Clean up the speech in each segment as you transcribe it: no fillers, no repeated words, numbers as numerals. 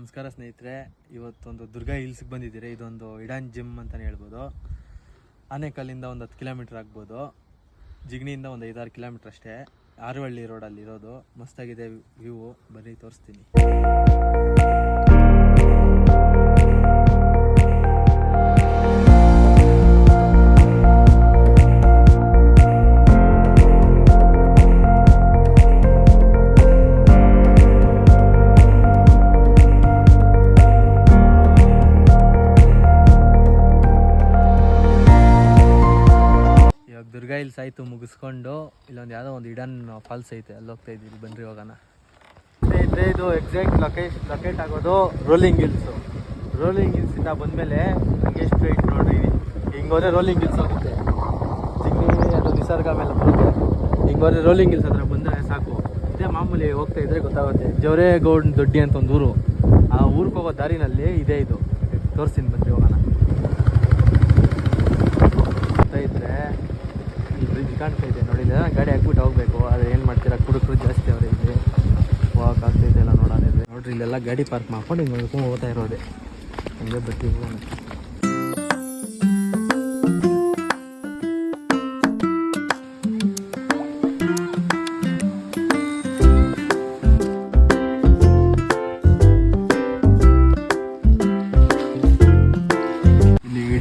ನಮಸ್ಕಾರ ಸ್ನೇಹಿತರೆ, ಇವತ್ತೊಂದು ದುರ್ಗಾ ಹಿಲ್ಸ್ಗೆ ಬಂದಿದ್ದೀರಿ. ಇದೊಂದು ಇಡಾನ್ ಜಿಮ್ ಅಂತಲೇ ಹೇಳ್ಬೋದು. ಆನೇಕಲ್ಲಿಂದ ಒಂದು 10 ಕಿಲೋಮೀಟ್ರ್ ಆಗ್ಬೋದು, ಜಿಗಣಿಯಿಂದ ಒಂದು 5-6 ಕಿಲೋಮೀಟ್ರ್ ಅಷ್ಟೇ. ಆರುವಳ್ಳಿ ರೋಡಲ್ಲಿ ಇರೋದು. ಮಸ್ತಾಗಿದೆ ವ್ಯೂ, ಬನ್ನಿ ತೋರಿಸ್ತೀನಿ. ದುರ್ಗಾ ಹಿಲ್ಸ್ ಆಯಿತು ಮುಗಿಸ್ಕೊಂಡು ಇಲ್ಲೊಂದು ಯಾವುದೋ ಒಂದು ಇಡನ್ ಫಾಲ್ಸ್ ಐತೆ, ಅಲ್ಲಿ ಹೋಗ್ತಾ ಇದ್ದೀವಿ. ಬನ್ರಿ ಹೋಗೋಣ ಸ್ನೇಹಿತರೆ. ಇದು ಎಕ್ಸಾಕ್ಟ್ ಲೊಕೇಟ್ ಆಗೋದು ರೋಲಿಂಗ್ ಹಿಲ್ಸು. ರೋಲಿಂಗ್ ಹಿಲ್ಸಿಂದ ಬಂದಮೇಲೆ ಹಂಗೆ ಸ್ಟ್ರೈಟ್ ನೋಡ್ರಿ, ಹಿಂಗೆ ಹೋದರೆ ರೋಲಿಂಗ್ ಹಿಲ್ಸ್ ಹೋಗುತ್ತೆ. ಜಿಗ್ನಿ ಅದು ನಿಸರ್ಗ ಮೇಲೆ ಬರುತ್ತೆ. ಹಿಂಗೆ ಹೋದರೆ ರೋಲಿಂಗ್ ಹಿಲ್ಸ್ ಹತ್ರ ಬಂದರೆ ಸಾಕು. ಇದೇ ಮಾಮೂಲಿ ಹೋಗ್ತಾ ಇದ್ರೆ ಗೊತ್ತಾಗುತ್ತೆ. ಜವರೇಗೌಡ ದೊಡ್ಡಿ ಅಂತ ಒಂದು ಊರು, ಆ ಊರಿಗೆ ಹೋಗೋ ದಾರಿನಲ್ಲಿ ಇದೆ ಇದು. ತೋರಿಸ್ತೀನಿ ಬನ್ರಿ ಹೋಗೋಣ. ಇದ್ರೆ ಬ್ರಿಡ್ಜ್ ಕಾಣ್ತಾ ಇದೆ ನೋಡಿ, ಗಾಡಿ ಹಾಕ್ಬಿಟ್ಟು ಹೋಗ್ಬೇಕು. ಆದರೆ ಏನು ಮಾಡ್ತೀರಾ, ಕುಡುಕರು ಜಾಸ್ತಿ ಅವ್ರೆ ಇಲ್ಲಿ, ಹೋಗೋಕ್ಕಾಗ್ತೈತೆ ಎಲ್ಲ ನೋಡೋದಿದ್ರೆ. ನೋಡ್ರಿ ಇಲ್ಲೆಲ್ಲ ಗಾಡಿ ಪಾರ್ಕ್ ಮಾಡ್ಕೊಂಡು ಹಿಂಗೆ ನೋಡ್ಕೊಂಡು ಹೋಗ್ತಾ ಇರೋದೆ. ಹಂಗೆ ಬರ್ತೀವಿ ಹೋಗೋಣ.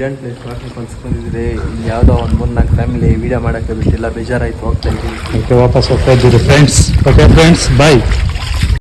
ಇಡನ್ ಪ್ಲೇಸ್ ವಾಟರ್ ಫಾಲ್ಸ್ ಬಂದಿದ್ದೀರಿ. ಇಲ್ಲಿ ಯಾವುದೋ ಒಂದು 3-4 ಫ್ಯಾಮಿಲಿ ವೀಡಿಯೋ ಮಾಡೋಕ್ಕೆ ಬಿಟ್ಟಿಲ್ಲ, ಬೇಜಾರಾಯಿತು, ಹೋಗ್ತಾ ಇದ್ದೀವಿ. ವಾಪಸ್ ಹೋಗ್ತಾ ಇದ್ದೀರಿ ಫ್ರೆಂಡ್ಸ್. ಓಕೆ ಫ್ರೆಂಡ್ಸ್, ಬಾಯ್.